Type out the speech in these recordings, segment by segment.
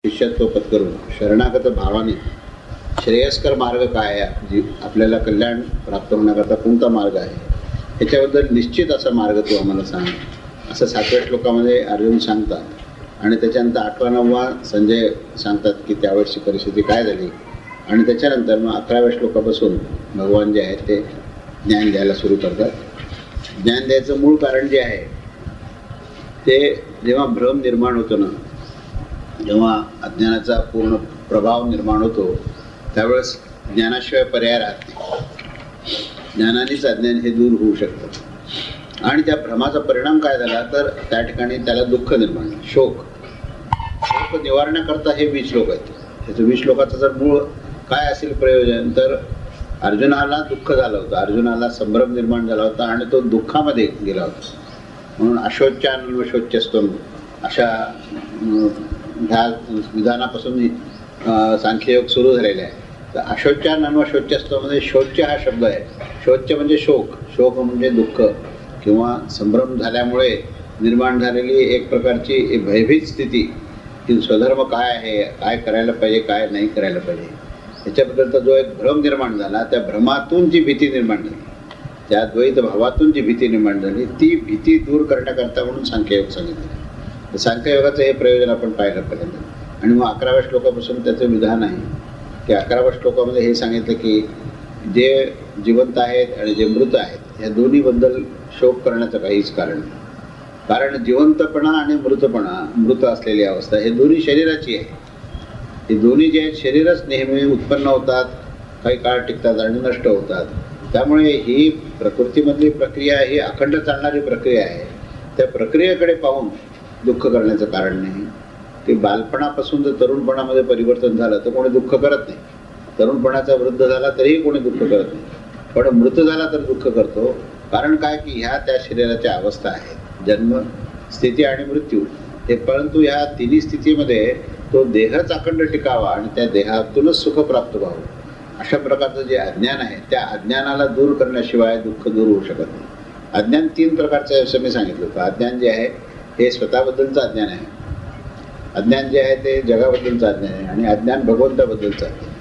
शिष्यत्व पत्करून शरणागत भावाने श्रेयस्कर मार्ग काय आहे, आपल्याला कल्याण प्राप्त होण्याकरता कोणता मार्ग आहे, ह्याच्याबद्दल निश्चित असा मार्ग तू आम्हाला सांग, असं 7व्या श्लोकामध्ये अर्जुन सांगतात. आणि त्याच्यानंतर 8वा 9वा संजय सांगतात की त्यावेळेसची परिस्थिती काय झाली. आणि त्याच्यानंतर मग 11व्या श्लोकापासून भगवान जे आहेत ते ज्ञान द्यायला सुरू करतात. ज्ञान द्यायचं मूळ कारण जे आहे ते जेव्हा भ्रम निर्माण होतो ना, जेव्हा अज्ञानाचा पूर्ण प्रभाव निर्माण होतो त्यावेळेस ज्ञानाशिवाय पर्याय राहत नाही. ज्ञानानेच अज्ञान हे दूर होऊ शकतं. आणि त्या भ्रमाचा परिणाम काय झाला तर त्या ठिकाणी त्याला दुःख निर्माण, शोक निवारण्याकरता हे 20 श्लोक आहेत. ह्याचं 20 श्लोकाचं जर मूळ काय असेल प्रयोजन तर अर्जुनाला दुःख झालं होतं, अर्जुनाला संभ्रम निर्माण झाला होता आणि तो दुःखामध्ये गेला होता. म्हणून अशोच्यान्वशोच्यस्तम अशा ह्या विधानापासून सांख्ययोग सुरू झालेला आहे. तर अशोच्यान्वशोच्यस्तमध्ये शोच्य हा शब्द आहे. शोच्य म्हणजे शोक, शोक म्हणजे दुःख किंवा संभ्रम झाल्यामुळे निर्माण झालेली एक प्रकारची भयभीत स्थिती की स्वधर्म काय आहे, काय करायला पाहिजे, काय नाही करायला पाहिजे, याच्याबद्दलचा जो एक भ्रम निर्माण झाला, त्या भ्रमातून जी भीती निर्माण झाली, त्या द्वैत भावातून जी भीती निर्माण झाली, ती भीती दूर करण्याकरता म्हणून सांख्ययोग सांगितलं. सांख्ययोगाचं हे प्रयोजन आपण पाहिलं पहिल्यांदा. आणि मग 11व्या श्लोकापासून त्याचं विधान आहे की 11व्या श्लोकामध्ये हे सांगितलं की जे जिवंत आहेत आणि जे मृत आहेत ह्या दोन्हीबद्दल शोक करण्याचं काहीच कारण नाही. कारण जिवंतपणा आणि मृतपणा, मृत असलेली अवस्था हे दोन्ही शरीराची आहे. हे दोन्ही जे आहेत शरीरच नेहमी उत्पन्न होतात, काही काळ टिकतात आणि नष्ट होतात. त्यामुळे ही प्रकृतीमधली प्रक्रिया ही अखंड चालणारी प्रक्रिया आहे. त्या प्रक्रियेकडे पाहून दुःख करण्याचं कारण नाही. की बालपणापासून जर तरुणपणामध्ये परिवर्तन झालं तर कोणी दुःख करत नाही. तरुणपणाचा वृद्ध झाला तरीही कोणी दुःख करत नाही, पण मृत झाला तर दुःख करतो. कारण काय की ह्या त्या शरीराच्या अवस्था आहेत, जन्म, स्थिती आणि मृत्यू हे. परंतु ह्या तिन्ही स्थितीमध्ये तो देहच अखंड टिकावा आणि त्या देहातूनच सुख प्राप्त व्हावं, अशा प्रकारचं जे अज्ञान आहे त्या अज्ञानाला दूर करण्याशिवाय दुःख दूर होऊ शकत नाही. अज्ञान 3 प्रकारचं आहे असं मी सांगितलं होतं. अज्ञान जे आहे हे स्वतःबद्दलचं अज्ञान आहे, अज्ञान जे आहे ते जगाबद्दलचं अज्ञान आहे, आणि अज्ञान भगवंताबद्दलचं अज्ञान.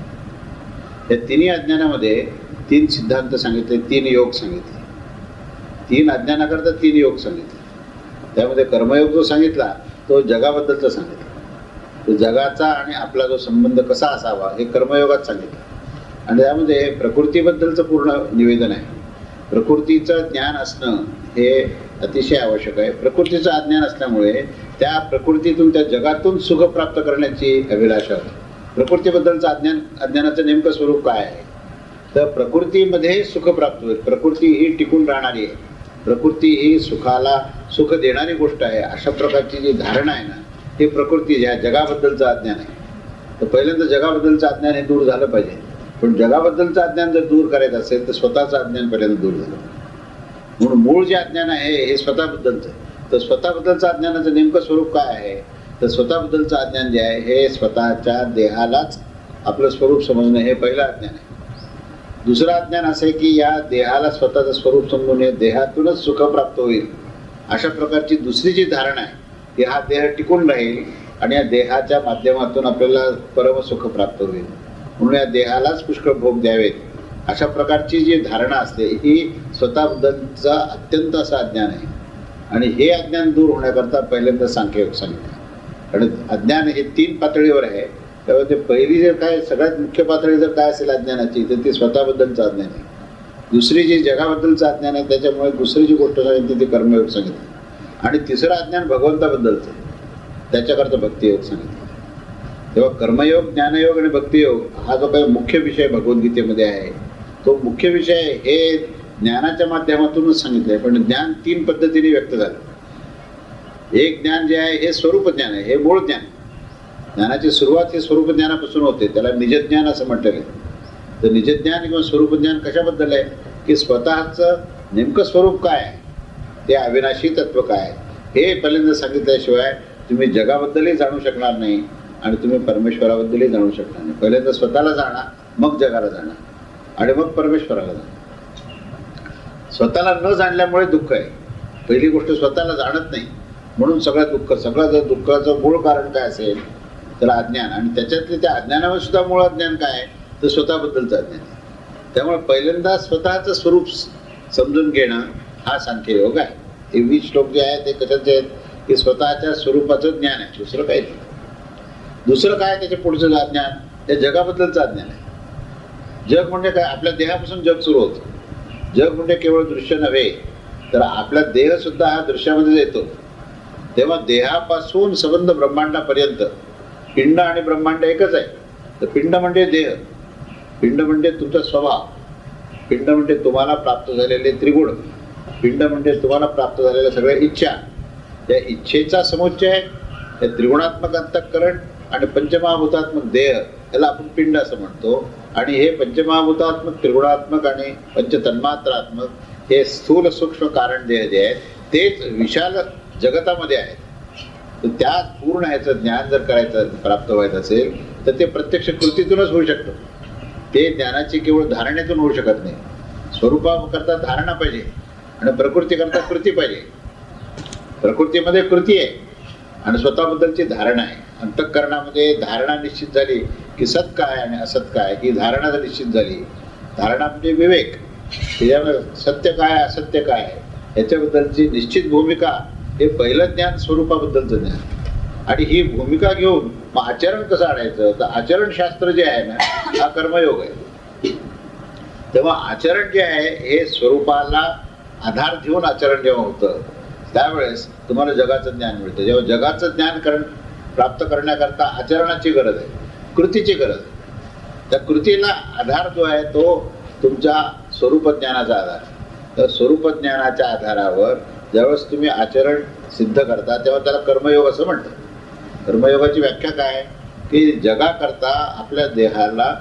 या तिन्ही अज्ञानामध्ये 3 सिद्धांत सांगितले, 3 योग सांगितले. 3 अज्ञानाकरता 3 योग सांगितले. त्यामध्ये कर्मयोग जो सांगितला तो जगाबद्दलचा सांगितला. तो जगाचा आणि आपला जो संबंध कसा असावा हे कर्मयोगात सांगितलं. आणि त्यामध्ये प्रकृतीबद्दलचं पूर्ण निवेदन आहे. प्रकृतीचं ज्ञान असणं हे अतिशय आवश्यक आहे. प्रकृतीचं अज्ञान असल्यामुळे त्या प्रकृतीतून, त्या जगातून सुख प्राप्त करण्याची अभिलाषा होती. प्रकृतीबद्दलचं अज्ञानाचं नेमकं स्वरूप काय आहे तर प्रकृतीमध्ये सुख प्राप्त होईल. प्रकृती ही टिकून राहणारी आहे, प्रकृती ही सुख देणारी गोष्ट आहे, अशा प्रकारची जी धारणा आहे ना, हे प्रकृती ह्या जगाबद्दलचं अज्ञान आहे. तर पहिल्यांदा जगाबद्दलचं अज्ञान हे दूर झालं पाहिजे. पण जगाबद्दलचं अज्ञान जर दूर करायचं असेल तर स्वतःचं अज्ञान पहिल्यांदा दूर झालं. म्हणून मूळ जे अज्ञान आहे हे स्वतःबद्दलचं आहे. तर स्वतःबद्दलचं अज्ञानाचं नेमकं स्वरूप काय आहे तर स्वतःबद्दलचं अज्ञान जे आहे हे स्वतःच्या देहालाच आपलं स्वरूप समजणं हे पहिलं अज्ञान आहे. दुसरं अज्ञान असं आहे की या देहाला स्वतःचं स्वरूप समजून या देहातूनच सुख प्राप्त होईल, अशा प्रकारची दुसरी जी धारणा आहे की हा देह टिकून राहील आणि या देहाच्या माध्यमातून आपल्याला परमसुख प्राप्त होईल, म्हणून या देहालाच पुष्कळ भोग द्यावेत, अशा प्रकारची जी धारणा असते ही स्वतःबद्दलचा अत्यंत असं अज्ञान आहे. आणि हे अज्ञान दूर होण्याकरता पहिल्यांदा सांख्ययोग सांगितलं. कारण अज्ञान हे 3 पातळीवर आहे. त्यामुळे ते पहिली जर काय सगळ्यात मुख्य पातळी जर काय असेल अज्ञानाची तर ती स्वतःबद्दलचं अज्ञान आहे. दुसरी जी जगाबद्दलचं अज्ञान आहे त्याच्यामुळे दुसरी जी गोष्ट सांगितली ती कर्मयोग सांगितली. आणि तिसरं अज्ञान भगवंताबद्दलचं आहे, त्याच्याकरता भक्तियोग सांगितलं. तेव्हा कर्मयोग, ज्ञानयोग आणि भक्तियोग हा जो काही मुख्य विषय भगवद्गीतेमध्ये आहे तो मुख्य विषय हे ज्ञानाच्या माध्यमातूनच सांगितलं आहे. पण ज्ञान 3 पद्धतीने व्यक्त झालं. एक ज्ञान जे आहे हे स्वरूप ज्ञान आहे, हे मूळ ज्ञान. ज्ञानाची सुरुवात ही स्वरूप ज्ञानापासून होते, त्याला निजज्ञान असं म्हटलेलं आहे. तर निजज्ञान किंवा स्वरूप ज्ञान कशाबद्दल आहे की स्वतःचं नेमकं स्वरूप काय आहे, ते अविनाशी तत्व काय आहे हे पहिल्यांदा सांगितल्याशिवाय तुम्ही जगाबद्दलही जाणू शकणार नाही आणि तुम्ही परमेश्वराबद्दलही जाणू शकणार नाही. पहिल्यांदा स्वतःला जाणा, मग जगाला जाणा आणि मग परमेश्वराला जाणा. स्वतःला न जाणल्यामुळे दुःख आहे. पहिली गोष्ट स्वतःला जाणत नाही म्हणून सगळं दुःख. सगळं जर दुःखाचं मूळ कारण काय असेल त्याला अज्ञान. आणि त्याच्यातले त्या अज्ञानावर सुद्धा मूळ अज्ञान काय आहे तर स्वतःबद्दलचं अज्ञान आहे. त्यामुळे पहिल्यांदा स्वतःचं स्वरूप समजून घेणं हा सांख्ययोग आहे. हे 20 श्लोक जे आहेत ते कशाचे आहेत की स्वतःच्या स्वरूपाचं ज्ञान आहे, दुसरं काही नाही. दुसरं काय त्याच्या पुढचं अज्ञान, त्या जगाबद्दलचं अज्ञान आहे. जग म्हणजे काय, आपल्या देहापासून जग सुरू होतं. जग म्हणजे केवळ दृश्य नव्हे तर आपला देह सुद्धा हा दृश्यामध्ये येतो. तेव्हा देहापासून संबंध ब्रह्मांडापर्यंत पिंड आणि ब्रह्मांड एकच आहे. तर पिंड म्हणजे देह, पिंड म्हणजे तुमचा स्वभाव, पिंड म्हणजे तुम्हाला प्राप्त झालेले त्रिगुण, पिंड म्हणजे तुम्हाला प्राप्त झालेल्या सगळ्या इच्छा. त्या इच्छेचा समुच्चय हे त्रिगुणात्मक अंतःकरण आणि पंचमहाभूतात्मक देह याला आपण पिंड असं म्हणतो. आणि हे पंचमहाभूतात्मक, त्रिगुणात्मक आणि पंचतन्मात्रात्मक हे स्थूल सूक्ष्म कारण देह जे आहेत तेच विशाल जगतामध्ये आहेत. तर त्यात पूर्ण ह्याचं ज्ञान जर करायचं, प्राप्त व्हायचं असेल तर ते प्रत्यक्ष कृतीतूनच होऊ शकतं. ते ज्ञानाची केवळ धारणेतून होऊ शकत नाही. स्वरूपाकरता धारणा पाहिजे आणि प्रकृतीकरता कृती पाहिजे. प्रकृतीमध्ये कृती आहे आणि स्वतःबद्दलची धारणा आहे. अंतःकरणामध्ये धारणा निश्चित झाली की सत काय आणि असत काय ही धारणा जर निश्चित झाली, धारणा म्हणजे विवेक, त्याच्यामुळे सत्य काय असत्य काय याच्याबद्दलची निश्चित भूमिका, हे पहिलं ज्ञान स्वरूपाबद्दलचं ज्ञान. आणि ही भूमिका घेऊन मग आचरण कसं आणायचं, तर आचरणशास्त्र जे आहे ना हा कर्मयोग आहे. तेव्हा आचरण जे आहे हे स्वरूपाला आधार घेऊन आचरण जेव्हा होतं त्यावेळेस तुम्हाला जगाचं ज्ञान मिळतं. जेव्हा जगाचं ज्ञान प्राप्त करण्याकरता आचरणाची गरज आहे, कृतीची गरज आहे. त्या कृतीला आधार जो आहे तो तुमच्या स्वरूपज्ञानाचा आधार. तर स्वरूपज्ञानाच्या आधारावर ज्यावेळेस तुम्ही आचरण सिद्ध करता तेव्हा त्याला कर्मयोग असं म्हणतात. कर्मयोगाची व्याख्या काय की जगाकरता आपल्या देहाला,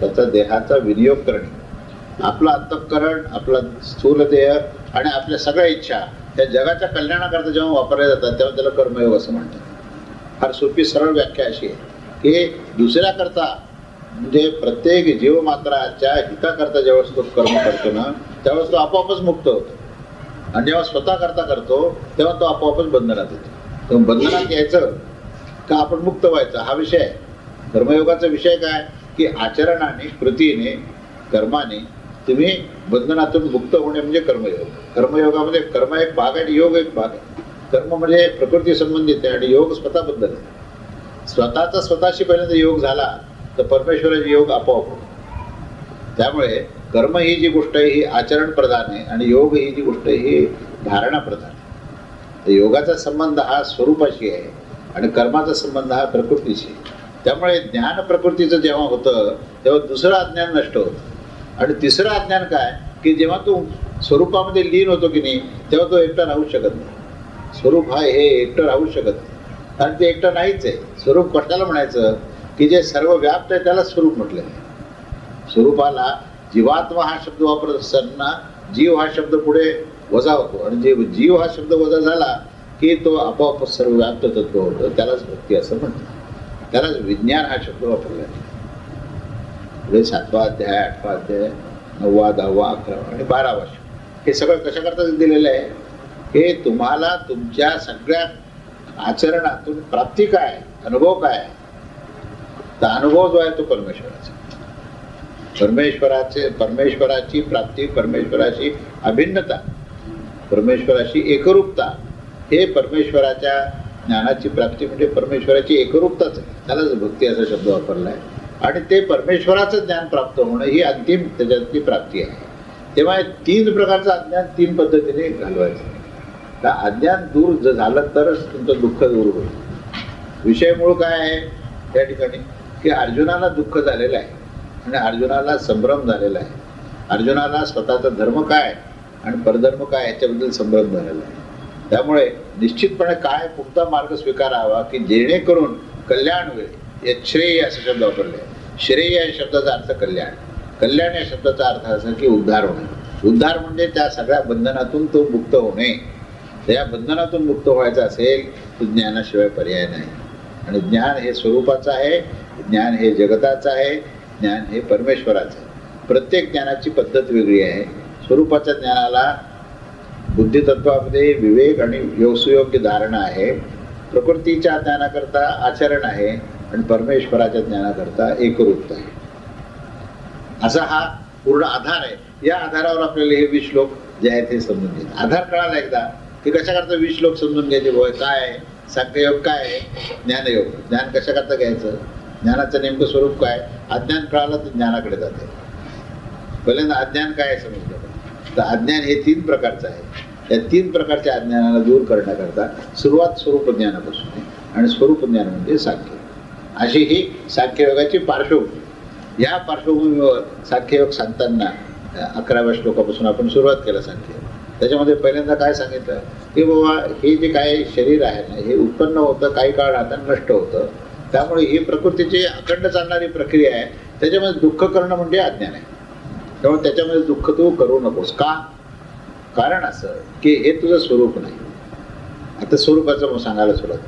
त्याचा देहाचा विनियोग करणे, आपलं अंतःकरण, आपला स्थूल देह आणि आपल्या सगळ्या इच्छा त्या जगाच्या कल्याणाकरता जेव्हा वापरल्या जातात तेव्हा त्याला कर्मयोग असं म्हणतात. फार सोपी सरळ व्याख्या अशी आहे की दुसऱ्याकरता म्हणजे प्रत्येक जीवमात्राच्या हिताकरता ज्यावेळेस तो कर्म करतो ना त्यावेळेस तो आपोआपच मुक्त होतो. आणि जेव्हा स्वतः करता करतो तेव्हा तो आपोआपच बंधनात येतो. तेव्हा बंधनात यायचं का आपण मुक्त व्हायचं हा विषय आहे. कर्मयोगाचा विषय काय की आचरणाने, कृतीने, कर्माने तुम्ही बंधनातून मुक्त होणे म्हणजे कर्मयोग. कर्मयोगामध्ये कर्म एक भाग आहे आणि योग एक भाग आहे. कर्म म्हणजे प्रकृती संबंधित आहे आणि योग स्वतःबद्दल आहे. स्वतःचा स्वतःशी पहिल्यांदा योग झाला तर परमेश्वराचे योग आपोआप होतो. त्यामुळे कर्म ही जी गोष्ट आहे ही आचरण प्रधान आहे आणि योग ही जी गोष्ट आहे ही धारणा प्रधान आहे. तर योगाचा संबंध हा स्वरूपाशी आहे आणि कर्माचा संबंध हा प्रकृतीशी आहे. त्यामुळे ज्ञान प्रकृतीचं जेव्हा होतं तेव्हा दुसरं अज्ञान नष्ट होतं. आणि तिसरं अज्ञान काय की जेव्हा तो स्वरूपामध्ये लीन होतो की नाही तेव्हा तो एकटा राहू शकत नाही. स्वरूप हा हे एकटं राहू शकत नाही कारण ते एकटं नाहीच आहे. स्वरूप कशाला म्हणायचं की जे सर्व व्याप्त आहे त्याला स्वरूप म्हटलं आहे. स्वरूपाला जीवात्मा हा शब्द वापरत असताना जीव हा शब्द पुढे वजा होतो आणि जे जीव हा शब्द वजा झाला की तो आपोआप सर्व व्याप्त तत्व होतं. त्यालाच भक्ती असं म्हणतात. त्यालाच विज्ञान हा शब्द वापरला आहे. पुढे 7वा अध्याय, 8वा अध्याय, 9वा, 10वा, 11वा आणि 12वा हे सगळं कशाकरता दिलेलं आहे हे तुम्हाला तुमच्या सगळ्या आचरणातून प्राप्ती काय, अनुभव काय. तर अनुभव जो आहे तो परमेश्वराचा, परमेश्वराची प्राप्ती, परमेश्वराची अभिन्नता, परमेश्वराची एकरूपता, हे परमेश्वराच्या ज्ञानाची प्राप्ती म्हणजे परमेश्वराची एकरूपताच आहे. त्यालाच भक्ती असा शब्द वापरला आहे. आणि ते परमेश्वराचं ज्ञान प्राप्त होणं ही अंतिम त्याच्यातली प्राप्ती आहे. तेव्हा 3 प्रकारचं अज्ञान 3 पद्धतीने घालवायचं. तर अज्ञान दूर झालं तरच तुमचं दुःख दूर होईल. विषय मूळ काय आहे त्या ठिकाणी की अर्जुनाला दुःख झालेलं आहे आणि अर्जुनाला संभ्रम झालेला आहे. अर्जुनाला स्वतःचा धर्म काय आणि परधर्म काय याच्याबद्दल संभ्रम झालेला आहे. त्यामुळे निश्चितपणे काय कोणता मार्ग स्वीकारावा की जेणेकरून कल्याण होईल. श्रेय असा शब्द वापरले. श्रेय या शब्दाचा अर्थ कल्याण, कल्याण या शब्दाचा अर्थ असा की उद्धार होणे. उद्धार म्हणजे त्या सगळ्या बंधनातून तो मुक्त होणे. त्या बंधनातून मुक्त व्हायचं असेल तर ज्ञानाशिवाय पर्याय नाही. आणि ज्ञान हे स्वरूपाचं आहे, ज्ञान हे जगताचं आहे, ज्ञान हे परमेश्वराचं आहे. प्रत्येक ज्ञानाची पद्धत वेगळी आहे. स्वरूपाच्या ज्ञानाला बुद्धितत्वामध्ये विवेक आणि सुयोग्य धारणा आहे. प्रकृतीच्या ज्ञानाकरता आचरण आहे आणि परमेश्वराच्या ज्ञानाकरता एकरूपता आहे. असा हा पूर्ण आधार आहे. या आधारावर आपल्याला हे 20 श्लोक जे आहेत हे समजून घ्यायचे. आधार कळाला एकदा की कशा करता 20 श्लोक समजून घ्यायचे. बोय काय आहे, सांख्ययोग काय आहे, ज्ञानयोग. ज्ञान कशा करता घ्यायचं, ज्ञानाचं नेमकं स्वरूप काय. अज्ञान कळालं तर ज्ञानाकडे जाते. पहिल्यांदा अज्ञान काय आहे समजलं तर अज्ञान हे 3 प्रकारचं आहे. या 3 प्रकारच्या अज्ञानाला दूर करण्याकरता सुरुवात स्वरूप ज्ञानापासून आहे आणि स्वरूप ज्ञान म्हणजे सांख्य. अशी ही सांख्ययोगाची पार्श्वभूमी. या पार्श्वभूमीवर सांख्ययोग सांगताना 11व्या श्लोकापासून आपण सुरुवात केलं सांख्य. त्याच्यामध्ये पहिल्यांदा काय सांगितलं की बाबा हे जे काय शरीर आहे ना हे उत्पन्न होतं, काही काळ राहताना नष्ट होतं. त्यामुळे ही प्रकृतीची अखंड चालणारी प्रक्रिया आहे. त्याच्यामध्ये दुःख करणं म्हणजे अज्ञान आहे. त्यामुळे त्याच्यामध्ये दुःख तू करू नकोस. का? कारण असं की हे तुझं स्वरूप नाही. आता स्वरूपाचं सांगायला सुरुवात.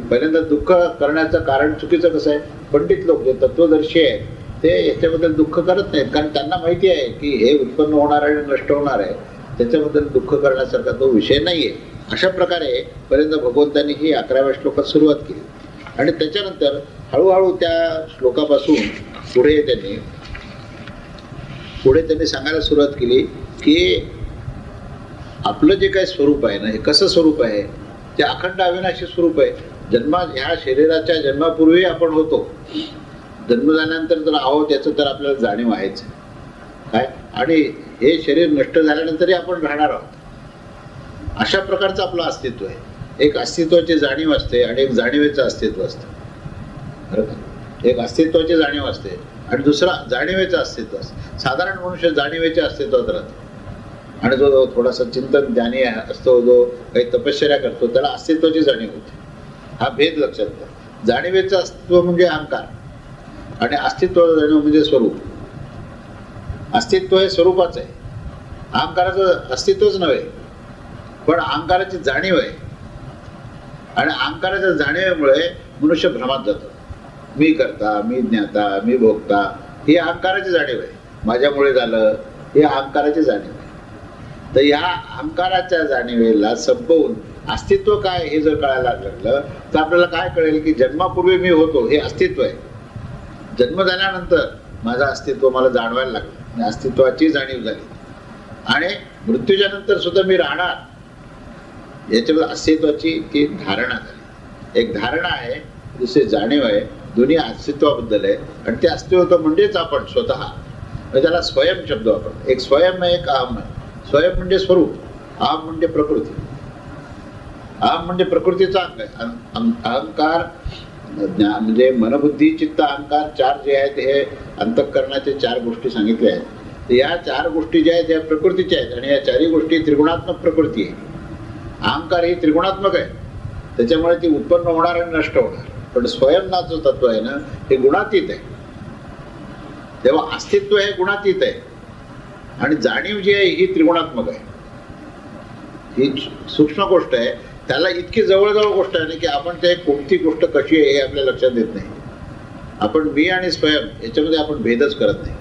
पहिल्यांदा दुःख करण्याचं कारण चुकीचं कसं आहे. पंडित लोक जे तत्वदर्शी आहेत ते याच्याबद्दल दुःख करत नाहीत, कारण त्यांना माहिती आहे की हे उत्पन्न होणार आहे आणि नष्ट होणार आहे. त्याच्याबद्दल दुःख करण्यासारखा तो विषय नाही आहे. अशा प्रकारे पहिल्यांदा भगवंतांनी ही 11व्या श्लोकात सुरुवात केली आणि त्याच्यानंतर हळूहळू त्या श्लोकापासून पुढे त्यांनी सांगायला सुरुवात केली की आपलं जे काही स्वरूप आहे ना हे कसं स्वरूप आहे ते अखंड अविनाशी स्वरूप आहे. ह्या शरीराच्या जन्मापूर्वी आपण होतो. जन्म झाल्यानंतर जर आहोत याचं तर आपल्याला जाणीव आहेच काय. आणि हे शरीर नष्ट झाल्यानंतरही आपण राहणार आहोत. अशा प्रकारचं आपलं अस्तित्व आहे. एक अस्तित्वाची जाणीव असते आणि एक जाणीवेचं अस्तित्व असतं. बरोबर. एक अस्तित्वाची जाणीव असते आणि दुसरा जाणीवेचं अस्तित्व असतं. साधारण मनुष्य जाणीवेच्या अस्तित्वात राहतो आणि जो थोडासा चिंतन ज्ञानी असतो, जो काही तपश्चर्या करतो त्याला अस्तित्वाची जाणीव होते. हा भेद लक्षात घ्या. जाणीवेचं अस्तित्व म्हणजे अहंकार आणि अस्तित्वाचं जाणीव म्हणजे स्वरूप. अस्तित्व हे स्वरूपाचं आहे. अहंकाराचं अस्तित्वच नव्हे पण अहंकाराची जाणीव आहे. आणि अहंकाराच्या जाणीवेमुळे मनुष्य भ्रमात जातो. मी करता, मी ज्ञाता, मी भोगता ही अहंकाराची जाणीव आहे. माझ्यामुळे झालं ही अहंकाराची जाणीव आहे. तर या अहंकाराच्या जाणीवेला संपवून अस्तित्व काय हे जर कळायला लागलं तर आपल्याला काय कळेल की जन्मापूर्वी मी होतो हे अस्तित्व आहे. जन्म झाल्यानंतर माझं अस्तित्व मला जाणवायला लागलं, अस्तित्वाची जाणीव झाली. आणि मृत्यूच्या नंतर सुद्धा मी राहणार याच्यामध्ये अस्तित्वाची ती धारणा झाली. एक धारणा आहे, दुसरी जाणीव आहे. दोन्ही अस्तित्वाबद्दल आहे आणि ते अस्तित्व म्हणजेच आपण स्वतः. त्याला स्वयं शब्द वापरतो. एक स्वयं आहे, एक अहम आहे. स्वयं म्हणजे स्वरूप, अहम म्हणजे प्रकृती. अहम म्हणजे प्रकृतीचा अंग आहे. अहंकार म्हणजे मनबुद्धी चित्त अहंकार 4 जे आहेत हे अंतःकरणाचे 4 गोष्टी सांगितल्या आहेत. तर या 4 गोष्टी ज्या आहेत या प्रकृतीच्या आहेत आणि या 4ही गोष्टी त्रिगुणात्मक प्रकृती आहे. अहंकार ही त्रिगुणात्मक आहे, त्याच्यामुळे ती उत्पन्न होणार आणि नष्ट होणार. पण स्वयंनाचं तत्व आहे ना हे गुणातीत आहे. तेव्हा अस्तित्व हे गुणातीत आहे आणि जाणीव जी आहे ही त्रिगुणात्मक आहे. ही सूक्ष्म गोष्ट आहे. त्याला इतकी जवळजवळ गोष्ट आहे ना की आपण ते कोणती गोष्ट कशी आहे हे आपल्या लक्षात येत नाही. आपण मी आणि स्वयं याच्यामध्ये आपण भेदच करत नाही.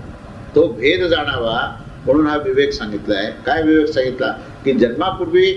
तो भेद जाणावा म्हणून हा विवेक सांगितला आहे. काय विवेक सांगितला की जन्मापूर्वी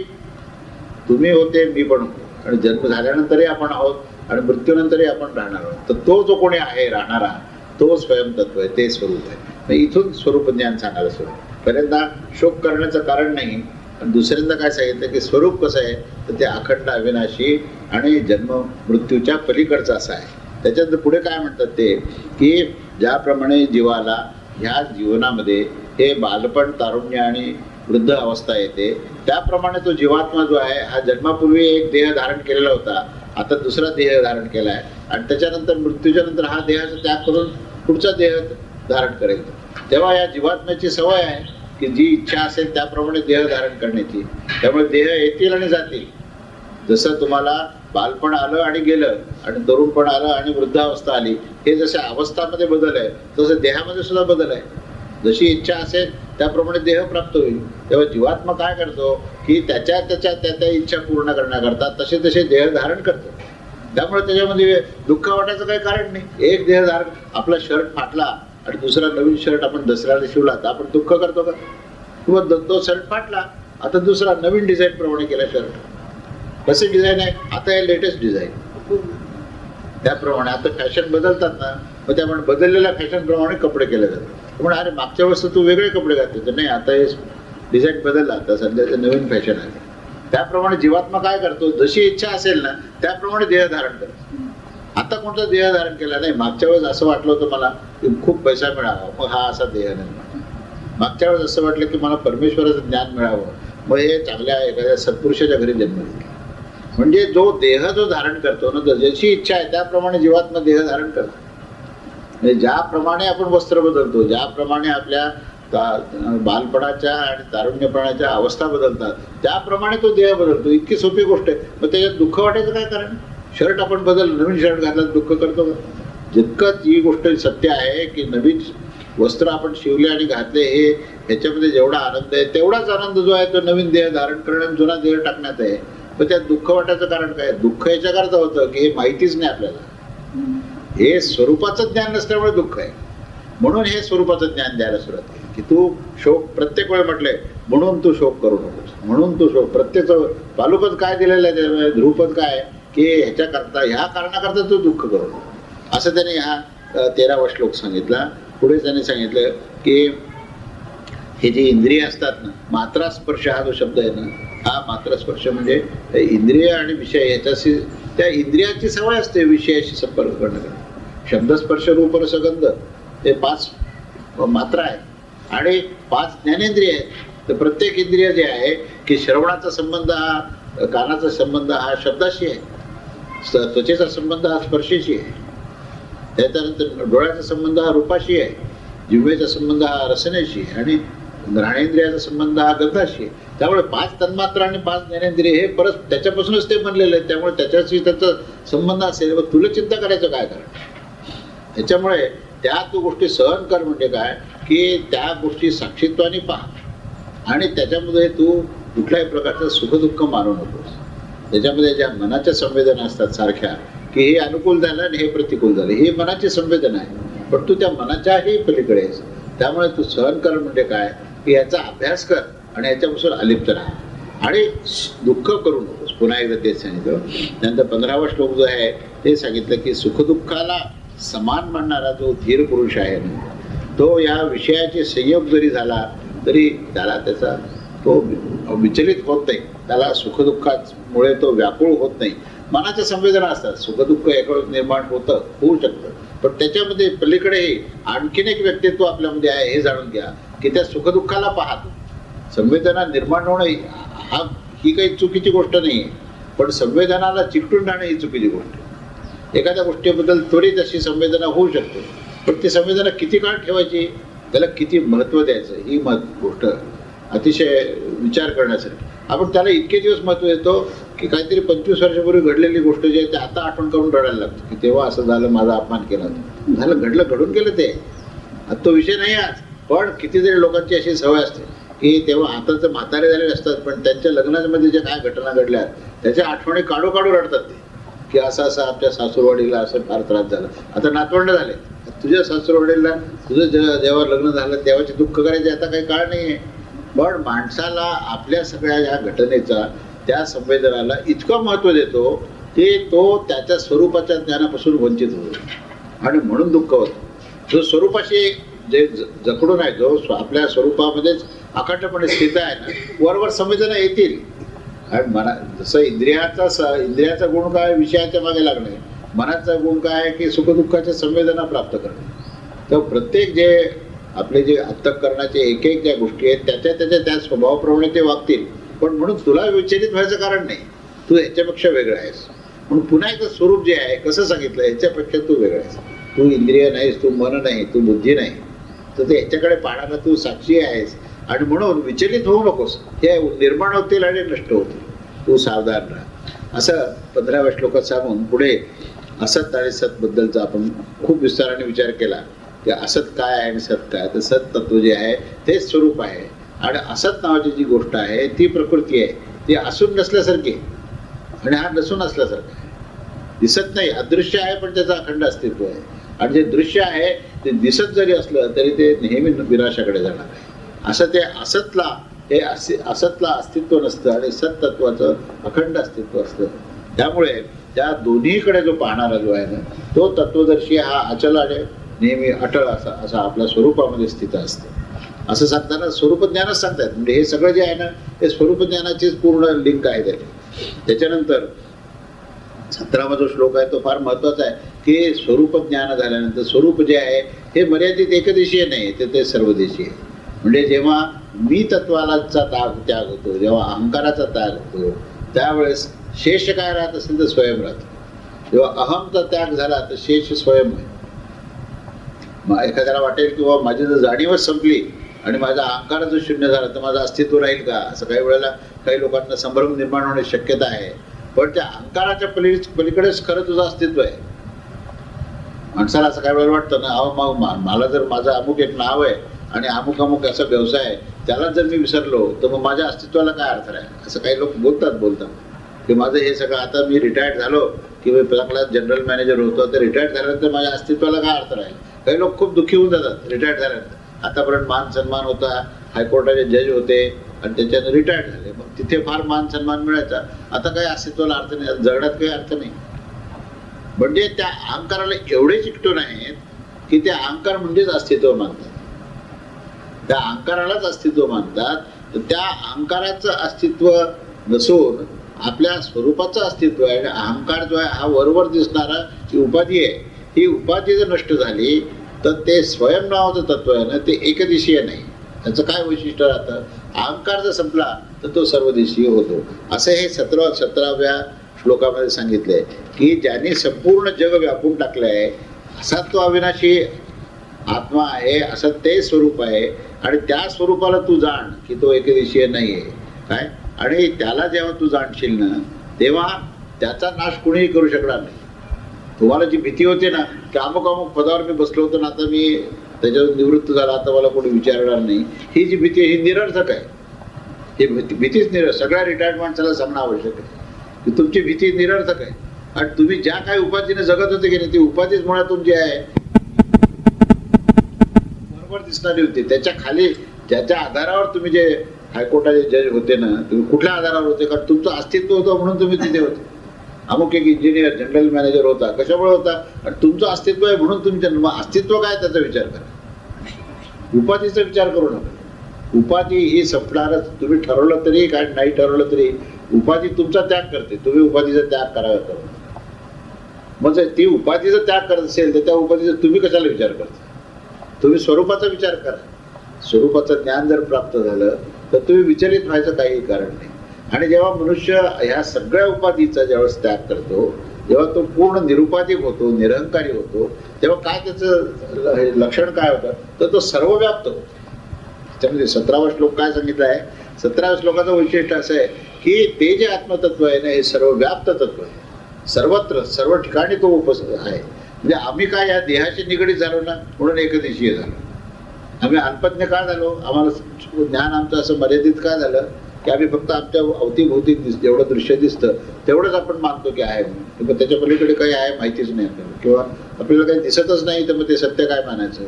तुम्ही होते, मी पण होतो आणि जन्म झाल्यानंतरही आपण आहोत आणि मृत्यूनंतरही आपण राहणार आहोत. तर तो जो कोणी आहे राहणारा तो स्वयं तत्व आहे, ते स्वरूप आहे. इथून स्वरूप ज्ञान सांगायला सुरू. पहिल्यांदा शोक करण्याचं कारण नाही आणि दुसऱ्यांदा काय सांगितलं की स्वरूप कसं आहे तर ते अखंड अविनाशी आणि जन्म मृत्यूच्या पलीकडचं असं आहे. त्याच्यानंतर पुढे काय म्हणतात ते की ज्याप्रमाणे जीवाला ह्या जीवनामध्ये हे बालपण, तारुण्य आणि वृद्ध अवस्था येते त्याप्रमाणे तो जीवात्मा जो आहे हा जन्मापूर्वी एक देह धारण केलेला होता, आता दुसरा देह धारण केला आहे आणि त्याच्यानंतर मृत्यूच्या नंतर हा देहाचा त्याग करून पुढचा देह धारण करेल. तेव्हा या जीवात्म्याची सवय आहे की जी इच्छा असेल त्याप्रमाणे देह धारण करण्याची. त्यामुळे देह येतील आणि जातील. जसं तुम्हाला बालपण आलं आणि गेलं आणि तरुणपण आलं आणि वृद्धावस्था आली, हे जसे अवस्थामध्ये बदल आहे तसं देहामध्ये सुद्धा बदल आहे. जशी इच्छा असेल त्याप्रमाणे देह प्राप्त होईल. तेव्हा जीवात्मा काय करतो की त्याच्या इच्छा पूर्ण करण्याकरता तसे तसे देह धारण करतो. त्यामुळे त्याच्यामध्ये दुःख वाटायचं काही कारण नाही. एक देह धारण, आपला शर्ट फाटला आणि दुसरा नवीन शर्ट आपण दसऱ्याला शिवला तर आपण दुःख करतो का? किंवा तो शर्ट फाटला आता दुसरा नवीन डिझाईन प्रमाणे केला शर्ट. कसे डिझाईन आहे आता हे लेटेस्ट डिझाईन. त्याप्रमाणे आता फॅशन बदलतात ना, मग त्यामुळे बदललेल्या फॅशनप्रमाणे कपडे केले जातात. पण अरे मागच्या वेळेस तू वेगळे कपडे घातले, तर नाही आता हे डिझाईन बदलला, आता सध्याचं नवीन फॅशन आहे. त्याप्रमाणे जीवात्मा काय करतो, जशी इच्छा असेल ना त्याप्रमाणे देह धारण करतो. आता कोणता देह धारण केला नाही. मागच्या वेळेस असं वाटलं होतं मला की खूप पैसा मिळावा, मग हा असा देह नाही. मागच्या वेळेस असं वाटलं की मला परमेश्वराचं ज्ञान मिळावं, मग हे चांगल्या एखाद्या सत्पुरुषाच्या घरी जन्म घेतला. म्हणजे जो देह जो धारण करतो ना, जशी इच्छा आहे त्याप्रमाणे जीवात्मा देह धारण करतो. म्हणजे ज्याप्रमाणे आपण वस्त्र बदलतो, ज्याप्रमाणे आपल्या बालपणाच्या आणि तारुण्यपणाच्या अवस्था बदलतात, त्याप्रमाणे तो देह बदलतो. इतकी सोपी गोष्ट आहे. मग त्याच्यात दुःख वाटायचं काय कारण? शर्ट आपण नवीन शर्ट घातलं दुःख करतो का? जितकंच ही गोष्ट सत्य आहे की नवीन वस्त्र आपण शिवले आणि घातले, हे ह्याच्यामध्ये जेवढा आनंद आहे तेवढाच आनंद जो आहे तो नवीन देह धारण करण्यात, जुना देह टाकण्यात आहे. मग त्यात दुःख वाटायचं कारण काय? दुःख याच्याकरता होतं की हे माहितीच नाही आपल्याला, हे स्वरूपाचं ज्ञान नसल्यामुळे दुःख आहे. म्हणून हे स्वरूपाचं ज्ञान द्यायला सुरुवात केली की तू शोक प्रत्येक वेळ म्हटलंय, म्हणून तू शोक करू नकोस, म्हणून तू शोक. प्रत्येक बालुपद काय दिलेलं आहे, ध्रुपद काय की ह्याच्याकरता, ह्या कारणाकरता तू दुःख करू नको, असं त्याने हा 13वा श्लोक सांगितला. पुढे त्याने सांगितलं की हे जे इंद्रिय असतात ना, मात्रा स्पर्श हा जो शब्द आहे ना, हा मात्रा स्पर्श म्हणजे इंद्रिय आणि विषय ह्याच्याशी, त्या इंद्रियाची सवय असते विषयाशी संपर्क करण्याचा. शब्दस्पर्श रूप रसगंध हे 5 मात्रा आहेत आणि 5 ज्ञानेंद्रिय आहेत. तर प्रत्येक इंद्रिय जे आहे की श्रवणाचा संबंध हा, कानाचा संबंध हा शब्दाशी आहे, त्वचेचा संबंध हा स्पर्शेशी आहे, त्याच्यानंतर डोळ्याचा संबंध हा रूपाशी आहे, जिव्हेचा संबंध हा रसनेशी आहे आणि घ्राणेंद्रियाचा संबंध हा गंधाशी आहे. त्यामुळे 5 तन्मात्रा आणि 5 ज्ञानेंद्रिय हे परत त्याच्यापासूनच ते बनलेले आहेत. त्यामुळे त्याच्याशी त्याचा संबंध असेल, मग तुला चिंता करायचं काय कारण? त्याच्यामुळे त्या तू गोष्टी सहन कर. म्हणजे काय की त्या गोष्टी साक्षीत्वाने पहा आणि त्याच्यामध्ये तू कुठल्याही प्रकारचं सुखदुःख मानू नकोस. त्याच्यामध्ये ज्या मनाच्या संवेदना असतात सारख्या की हे अनुकूल झालं आणि हे प्रतिकूल झालं, हे मनाची संवेदना आहे, पण तू त्या मनाच्याही पलीकडे आहेस. त्यामुळे तू सहन कर. म्हणजे काय की याचा अभ्यास कर आणि याच्यापासून अलिप्त राहा आणि दुःख करू नकोस. पुन्हा एकदा तेच सांगितलं. त्यानंतर 15वा श्लोक जो आहे ते सांगितलं की सुखदुःखाला समान मानणारा जो धीर पुरुष आहे ना, तो या विषयाचे संयोग जरी झाला तरी त्याला त्याचा तो विचलित होत नाही, त्याला सुखदुःखामुळे तो व्याकुळ होत नाही. मनाच्या संवेदना असतात, सुखदुःख एकावेळेस निर्माण होऊ शकतं, पण त्याच्यामध्ये पलीकडेही आणखीन एक व्यक्तित्व आपल्यामध्ये आहे हे जाणून घ्या की त्या सुखदुःखाला पाहतो. संवेदना निर्माण होणं ही काही चुकीची गोष्ट नाही आहे, पण संवेदनाला चिकटून राहणं ही चुकीची गोष्ट आहे. एखाद्या गोष्टीबद्दल त्वरित अशी संवेदना होऊ शकते, पण ती संवेदना किती काळ ठेवायची, त्याला किती महत्त्व द्यायचं, ही गोष्ट अतिशय विचार करण्यासाठी. आपण त्याला इतके दिवस महत्त्व देतो की काहीतरी 25 वर्षापूर्वी घडलेली गोष्ट जी आहे ते आता आठवण करून रडायला लागतो की तेव्हा असं झालं, माझा अपमान केला, झालं, घडून गेलं ते. आता तो विषय नाही आज. पण कितीतरी लोकांची अशी सवय असते की तेव्हा आताचं म्हातारे झालेले असतात, पण त्यांच्या लग्नामध्ये ज्या काय घटना घडल्या त्याच्या आठवणी काढू रडतात ते की असं आमच्या सासूरवाडीला असं फार त्रास झाला. आता नातवंड झाले, तुझ्या सासूरवाडीला तुझं जेव्हा लग्न झालं तेव्हाचे दुःख करायचे आता काही काळ नाही आहे. पण माणसाला आपल्या सगळ्या या घटनेचा, त्या संवेदनाला इतकं महत्त्व देतो की तो त्याच्या स्वरूपाच्या ज्ञानापासून वंचित होतो आणि म्हणून दुःख होतं. जो स्वरूपाशी जे जखडून आहे, जो आपल्या स्वरूपामध्येच अखंडपणे स्थित आहे ना, वरवर संवेदना येतील. आणि जसं इंद्रियाचा गुण काय, विषयाच्या मागे लागणे, मनाचा गुण काय की सुखदुःखाच्या संवेदना प्राप्त करणे. तर प्रत्येक जे आपले जे अंतःकरणाचे एक ज्या गोष्टी आहेत त्याच्या त्या स्वभावाप्रमाणे ते वागतील. पण म्हणून तुला विचलित व्हायचं कारण नाही, तू ह्याच्यापेक्षा वेगळा आहेस. म्हणून पुन्हा एकदा स्वरूप जे आहे कसं सांगितलं, ह्याच्यापेक्षा तू वेगळा आहेस. तू इंद्रिय नाहीस, तू मन नाही, तू बुद्धी नाही, तर ते ह्याच्याकडे पाहणारा तू साक्षी आहेस. आणि म्हणून विचलित होऊ नकोस, हे निर्माण होतील आणि नष्ट होतील, तू सावधान राहा. असं 15व्या श्लोकात सांगून पुढे असत आणि सत बद्दलचा आपण खूप विस्ताराने विचार केला की असत काय आहे आणि सत काय. तर सत तत्व जे आहे तेच स्वरूप आहे आणि असत नावाची जी गोष्ट आहे ती प्रकृती आहे, ती असून नसल्यासारखी आणि हा नसून असल्यासारखा आहे. दिसत नाही, अदृश्य आहे, पण त्याचं अखंड अस्तित्व आहे. आणि जे दृश्य आहे ते दिसत जरी असलं तरी ते नेहमी विनाशाकडे जाणार आहे. असं ते असतला अस्तित्व नसतं आणि सत्तत्वाचं अखंड अस्तित्व असतं. त्यामुळे त्या दोन्हीकडे जो पाहणारा जो आहे ना, तो तत्वदर्शी हा अचल आणि नेहमी अटळ असा आपल्या स्वरूपामध्ये स्थित असतो. असं सांगताना स्वरूपज्ञानच सांगतात. म्हणजे हे सगळं जे आहे ना, हे स्वरूपज्ञानाचीच पूर्ण लिंक आहे त्याच्यानंतर 17वा जो श्लोक आहे तो फार महत्वाचा आहे की स्वरूप ज्ञान झाल्यानंतर स्वरूप जे आहे हे मर्यादित एकदेशीय नाही, ते सर्वदेशीय आहे. म्हणजे जेव्हा मी तत्वालाचा त्याग होतो, जेव्हा अहंकाराचा त्याग होतो, त्यावेळेस शेष काय राहत असेल तर स्वयं राहतो. जेव्हा अहमचा त्याग झाला तर शेष स्वयं आहे. मग एखाद्याला वाटेल की बाबा माझी जर जाणीवच संपली आणि माझा अहंकार जर शून्य झाला तर माझं अस्तित्व राहील का, असं काही वेळेला काही लोकांना संभ्रम निर्माण होण्याची शक्यता आहे. पण त्या अहंकाराच्या पलीकडेच खरं तुझं अस्तित्व आहे. माणसाला असं काही वेळेला वाटतं ना, अहो मला जर माझं अमुक एक नाव आहे आणि अमुक अमुक असा व्यवसाय आहे, त्यालाच जर मी विसरलो तर मग माझ्या अस्तित्वाला काय अर्थ आहे. असं काही लोक बोलतात की माझं हे सगळं आता मी रिटायर्ड झालो की चांगला जनरल मॅनेजर होतो, तर रिटायर्ड झाल्यानंतर माझ्या अस्तित्वाला काय अर्थ राहील. काही लोक खूप दुःखी होऊन जातात रिटायर्ड झाल्यानंतर. आतापर्यंत मान सन्मान होता, हायकोर्टाचे जज होते आणि त्याच्यानं रिटायर्ड झाले, मग तिथे फार मान सन्मान मिळायचा, आता काही अस्तित्वाला अर्थ नाही, जगण्यात काही अर्थ नाही. म्हणजे त्या अहंकाराला एवढे चिकटून आहेत की ते अहंकार म्हणजेच अस्तित्व मानतात, त्या अहंकारालाच अस्तित्व मानतात. तर त्या अहंकाराचं अस्तित्व नसून आपल्या स्वरूपाचं अस्तित्व आहे. आणि अहंकार जो आहे हा वरवर दिसणारा ही उपाधी आहे, ही उपाधी जर नष्ट झाली तर ते स्वयं नावाचं तत्व आहे ना, ते एकदिशीय नाही. त्याचं काय वैशिष्ट्य राहतं, अहंकार जर संपला तर तो सर्वदेशीय होतो. असं हे 17व्या श्लोकामध्ये सांगितलंय की ज्यांनी संपूर्ण जग व्यापून टाकलं आहे असा तो अविनाशी आत्मा आहे, असं ते स्वरूप आहे. आणि त्या स्वरूपाला तू जाण की तो एकदिशीय नाही आहे काय. आणि त्याला जेव्हा तू जाणशील ना, तेव्हा त्याचा नाश कोणीही करू शकणार नाही. तुम्हाला जी भीती होते ना की अमुक अमुक पदावर मी बसलो होतो ना, आता मी त्याच्यावर निवृत्त झाला, आता मला कोणी विचारणार नाही, ही जी भीती ही निरर्थक आहे. ही भीतीच सगळ्या रिटायर्ड माणसाला सांगणं आवश्यक आहे की तुमची भीती निरर्थक आहे. आणि तुम्ही ज्या काही उपाधीने जगत होते की नाही, ती उपाधीच मुळात तुमची आहे बरोबर दिसणारी होती. त्याच्या खाली ज्याच्या आधारावर तुम्ही जे हायकोर्टाचे जज होते ना, तुम्ही कुठल्या आधारावर होते, कारण तुमचं अस्तित्व होतं म्हणून तुम्ही तिथे होते. अमुक एक इंजिनियर जनरल मॅनेजर होता, कशामुळे होता, आणि तुमचं अस्तित्व आहे म्हणून तुम्ही. मग अस्तित्व काय त्याचा विचार करा, उपाधीचा विचार करू नका. उपाधी ही संपणारच, तुम्ही ठरवलं तरी काय नाही ठरवलं तरी उपाधी तुमचा त्याग करते, तुम्ही उपाधीचा त्याग करावा. मग जर ती उपाधीचा त्याग करत असेल तर त्या उपाधीचा तुम्ही कशाला विचार करता. तुम्ही स्वरूपाचा विचार करा. स्वरूपाचं ज्ञान जर प्राप्त झालं तर तुम्ही विचलित व्हायचं काही कारण नाही. आणि जेव्हा मनुष्य ह्या सगळ्या उपाधीचा ज्यावेळेस त्याग करतो, जेव्हा तो पूर्ण निरुपाधिक होतो, निरहंकारी होतो, तेव्हा काय त्याचं लक्षण काय होतं, तर तो सर्वव्याप्त होतो. त्यामध्ये 17वा श्लोक काय सांगितलं आहे, 17व्या श्लोकाचं वैशिष्ट्य असं आहे की ते जे आत्मतत्व आहे ना, हे सर्वव्याप्त तत्व आहे. सर्वत्र सर्व ठिकाणी तो उपस्थित आहे. म्हणजे आम्ही काय या देहाशी निगडीत झालो ना म्हणून एकदेशीय झालो. आम्ही अल्पज्ञ का झालो, आम्हाला ज्ञान आमचं असं मर्यादित का झालं की आम्ही फक्त आमच्या अवतीभोवती जेवढं दृश्य दिसतं तेवढंच आपण मानतो की आहे म्हणून. पण त्याच्या पलीकडे काही आहे माहितीच नाही आपल्याला, किंवा आपल्याला काही दिसतच नाही, तर मग ते सत्य काय मानायचं.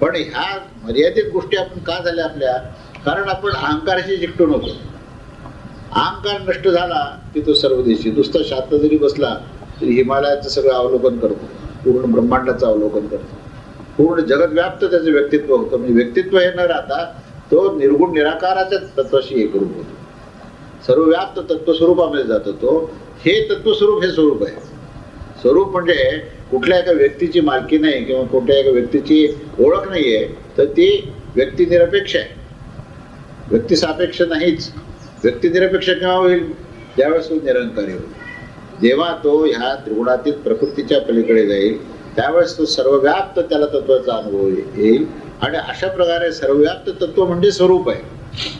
पण ह्या मर्यादित गोष्टी आपण का झाल्या आपल्या, कारण आपण अहंकाराशी चिकटून होतो. अहंकार नष्ट झाला की तो सर्वदेशी. नुसतं शांत जरी बसला तरी हिमालयाचं सगळं अवलोकन करतो, पूर्ण ब्रह्मांडाचं अवलोकन करतो, पूर्ण जगत व्याप्त त्याचं व्यक्तित्व होतं. म्हणजे व्यक्तित्व हे न राहता तो निर्गुण निराकाराच्या तत्वाशी एकरूप होतो, सर्वव्याप्त तत्वस्वरूपामध्ये जातो तो. हे तत्वस्वरूप हे स्वरूप आहे. स्वरूप म्हणजे कुठल्या एका व्यक्तीची मालकी नाही किंवा कुठल्या एका व्यक्तीची ओळख नाही आहे, तर ती व्यक्तिनिरपेक्ष आहे, व्यक्तिसापेक्ष नाहीच. व्यक्तिनिरपेक्ष केव्हा होईल, ज्यावेळेस तो निरंकारी होईल. जेव्हा तो ह्या त्रिगुणातीत प्रकृतीच्या पलीकडे जाईल त्यावेळेस तो सर्वव्याप्त त्याला तत्वाचा अनुभव येईल. आणि अशा प्रकारे सर्वव्याप्त तत्व म्हणजे स्वरूप आहे.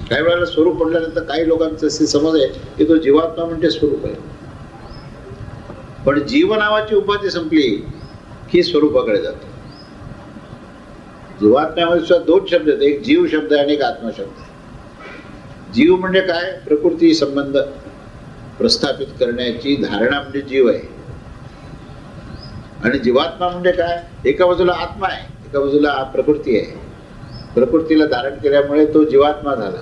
काही वेळेला स्वरूप म्हटल्यानंतर काही लोकांचं अशी समज आहे की तो जीवात्मा म्हणजे स्वरूप आहे. पण जीव नावाची उपाधी संपली की स्वरूपाकडे जातो. जीवात्म्यामध्ये सुद्धा दोन शब्द आहेत, एक जीव शब्द आणि एक आत्मा शब्द. जीव म्हणजे काय, प्रकृती संबंध प्रस्थापित करण्याची धारणा म्हणजे जीव आहे. आणि जीवात्मा म्हणजे काय, एका बाजूला आत्मा आहे, एका बाजूला प्रकृती आहे. प्रकृतीला धारण केल्यामुळे तो जीवात्मा झाला.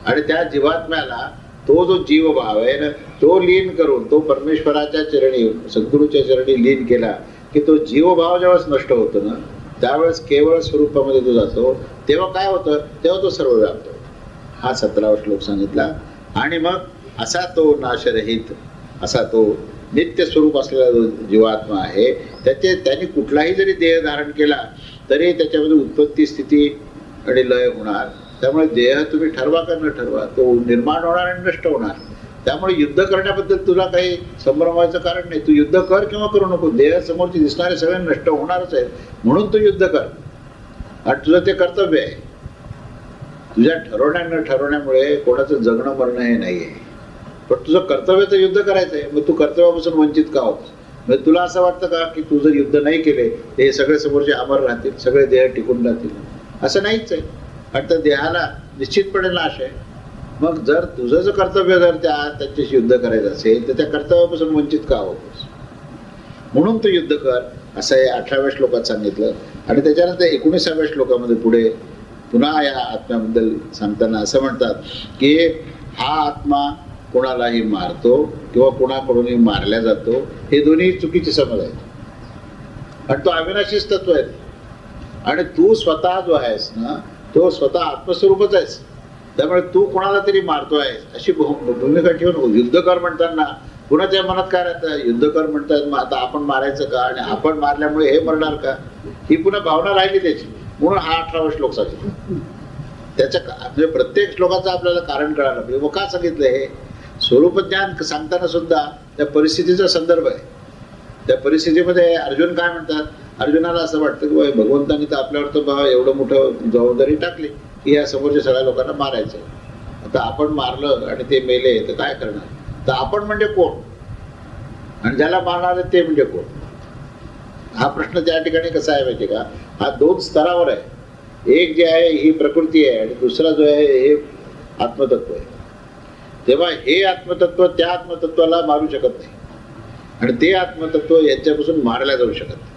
आणि त्या जीवात्म्याला तो जो जीवभाव आहे ना, तो लीन करून तो परमेश्वराच्या चरणी सद्गुरूच्या चरणी लीन केला की तो जीवभाव जेव्हा नष्ट होतो ना त्यावेळेस केवळ स्वरूपामध्ये तो जातो. तेव्हा काय होतं, तेव्हा तो सर्व व्यापतो. हा 17वा श्लोक सांगितला. आणि मग असा तो नाशरहित असा तो नित्य स्वरूप असलेला जो जीवात्मा आहे त्याने कुठलाही जरी देह धारण केला तरी त्याच्यामध्ये उत्पत्ती स्थिती आणि लय होणार. त्यामुळे देह तुम्ही ठरवा का न ठरवा तो निर्माण होणार आणि नष्ट होणार. त्यामुळे युद्ध करण्याबद्दल तुला काही संभ्रम व्हायचं कारण नाही. तू युद्ध कर किंवा करू नको, देह समोरची दिसणारे सगळे नष्ट होणारच आहेत म्हणून तू युद्ध कर आणि तुझं ते कर्तव्य आहे. तुझ्या ठरवण्या न ठरवण्यामुळे कोणाचं जगणं मरणं हे नाही आहे, पण तुझं कर्तव्य तर युद्ध करायचं आहे. मग तू कर्तव्यापासून वंचित का होतोस? म्हणजे तुला असं वाटतं का की तू जर युद्ध नाही केले हे सगळे समोरचे अमर राहतील, सगळे देह टिकून राहतील? असं नाहीच आहे. आणि त्या देहाला निश्चितपणे नाश आहे. मग जर तुझं जर कर्तव्य जर त्यांच्याशी युद्ध करायचं असेल तर त्या कर्तव्यापासून वंचित का होतोस? म्हणून तू युद्ध कर असं हे 18व्या श्लोकात सांगितलं. आणि त्याच्यानंतर 19व्या श्लोकामध्ये पुढे पुन्हा या आत्म्याबद्दल सांगताना असं म्हणतात की हा आत्मा कोणालाही मारतो किंवा कोणाकडूनही मारला जातो, हे दोन्ही चुकीचे समज आहेत. आणि तो अविनाशीच तत्व आहे. आणि तू स्वतः जो आहेस ना तो स्वतः आत्मस्वरूपच आहेस. त्यामुळे तू कोणाला तरी मारतो आहेस अशी भूमिका ठेवून युद्ध कर म्हणताना पुन्हा त्या मनात काय राहतं, युद्ध कर म्हणतात मग आता आपण मारायचं का आणि आपण मारल्यामुळे हे मरणार का, ही पुन्हा भावना राहिली त्याची. म्हणून हा 18वा श्लोक सांगितला. त्याच्या म्हणजे प्रत्येक श्लोकाचं आपल्याला कारण कळायला पाहिजे. मग का सांगितलं हे? स्वरूपज्ञान सांगताना सुद्धा त्या परिस्थितीचा संदर्भ आहे. त्या परिस्थितीमध्ये अर्जुन काय म्हणतात, अर्जुनाला असं वाटतं की भगवंतांनी तर आपल्यावर तर बाबा एवढं मोठं जबाबदारी टाकली की या समोरच्या सगळ्या लोकांना मारायचं. आता आपण मारलं आणि ते मेले तर काय करणार? तर आपण म्हणजे कोण आणि ज्याला मारणार ते म्हणजे कोण? हा प्रश्न त्या ठिकाणी कसा आहे माहिती का, हा 2 स्तरावर आहे. एक जे आहे ही प्रकृती आहे आणि दुसरा जो आहे हे आत्मतत्व आहे. तेव्हा हे आत्मतत्व त्या आत्मतत्वाला मारू शकत नाही आणि ते आत्मतत्व यांच्यापासून मारल्या जाऊ शकत नाही.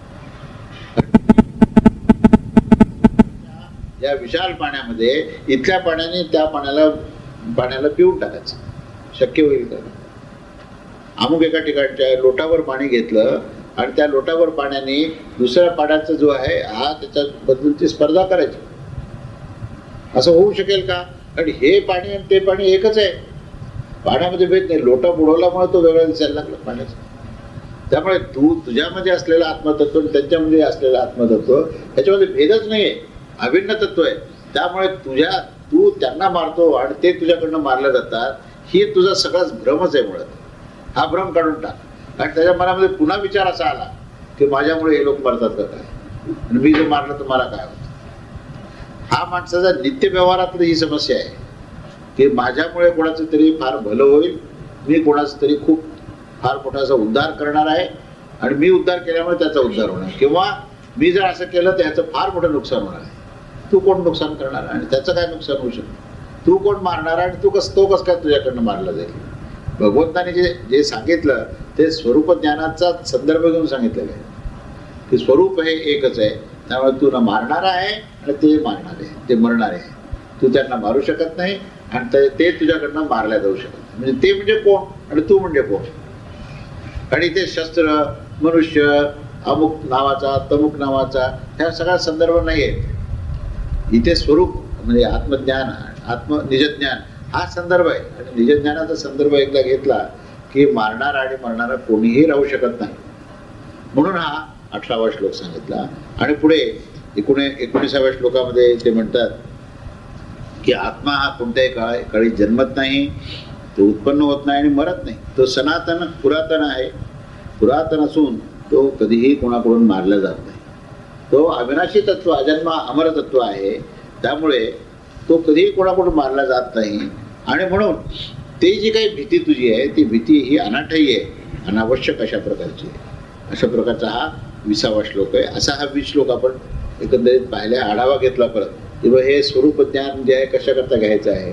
या विशाल पाण्यामध्ये इथल्या पाण्याने त्या पाण्याला पिऊन टाकायचं शक्य होईल का? अमुक एका ठिकाणच्या लोटावर पाणी घेतलं आणि त्या लोटावर पाण्याने दुसऱ्या पाण्याचा जो आहे हा त्याच्याबद्दलची स्पर्धा करायची, असं होऊ शकेल का? आणि हे पाणी आणि ते पाणी एकच आहे, पाण्यामध्ये भेद नाही. लोटा बुडवल्यामुळे तो वेगळा दिसायला लागला पाण्याचा. त्यामुळे तुझ्यामध्ये असलेलं आत्मतत्व आणि त्यांच्यामध्ये असलेलं आत्मतत्व ह्याच्यामध्ये भेदच नाहीये, अभिन्न तत्व आहे. त्यामुळे तू त्यांना मारतो आणि ते तुझ्याकडनं मारले जातात, ही तुझा सगळाच भ्रमच आहे. मुळात हा भ्रम काढून टाक. आणि त्याच्या मनामध्ये पुन्हा विचार असा आला की माझ्यामुळे हे लोक मरतात का काय, आणि मी जर मारलं तर मला काय होतं? हा माणसाचा नित्य व्यवहारातली ही समस्या आहे की माझ्यामुळे कोणाचं तरी फार भलं होईल, मी कोणाचं तरी खूप फार मोठासा उद्धार करणार आहे आणि मी उद्धार केल्यामुळे त्याचा उद्धार होणार, किंवा मी जर असं केलं तर ह्याचं फार मोठं नुकसान होणार आहे. तू कोण नुकसान करणार आणि त्याचं काय नुकसान होऊ शकतं? तू कोण मारणार आणि तो कसं काय तुझ्याकडनं मारला जाईल? भगवंताने जे सांगितलं ते स्वरूप ज्ञानाचा संदर्भ घेऊन सांगितलेलं आहे की स्वरूप हे एकच आहे. त्यामुळे तू न मारणारा आहे आणि ते मारणारे ते मरणारे आहे. तू त्यांना मारू शकत नाही आणि ते तुझ्याकडनं मारल्या जाऊ शकत नाही. म्हणजे ते म्हणजे कोण आणि तू म्हणजे कोण? आणि ते शस्त्र, मनुष्य, अमुक नावाचा तमुक नावाचा ह्या सगळा संदर्भ नाही आहे. इथे स्वरूप म्हणजे आत्मज्ञान, निजज्ञान हा संदर्भ आहे. आणि निजज्ञानाचा संदर्भ एकदा घेतला की मारणारा आणि मरणारा कोणीही राहू शकत नाही. म्हणून हा 18वा श्लोक सांगितला. आणि पुढे 19व्या श्लोकामध्ये ते म्हणतात की आत्मा हा कोणत्याही काळी जन्मत नाही, तो उत्पन्न होत नाही आणि मरत नाही. तो सनातन पुरातन आहे, पुरातन असून तो कधीही कोणाकडून मारला जात नाही. तो अविनाशी तत्व, अजन्मा अमर तत्व आहे. त्यामुळे तो कधीही कोणाकडून मारला जात नाही. आणि म्हणून ते जी काही भीती तुझी आहे ती भीती ही अनाठायी आहे, अनावश्यक अशा प्रकारची आहे. अशा प्रकारचा हा 20वा श्लोक आहे. असा हा 20 श्लोक आपण एकंदरीत पाहिला, आढावा घेतला परत किंवा हे स्वरूप ज्ञान जे आहे कशाकरता घ्यायचं आहे,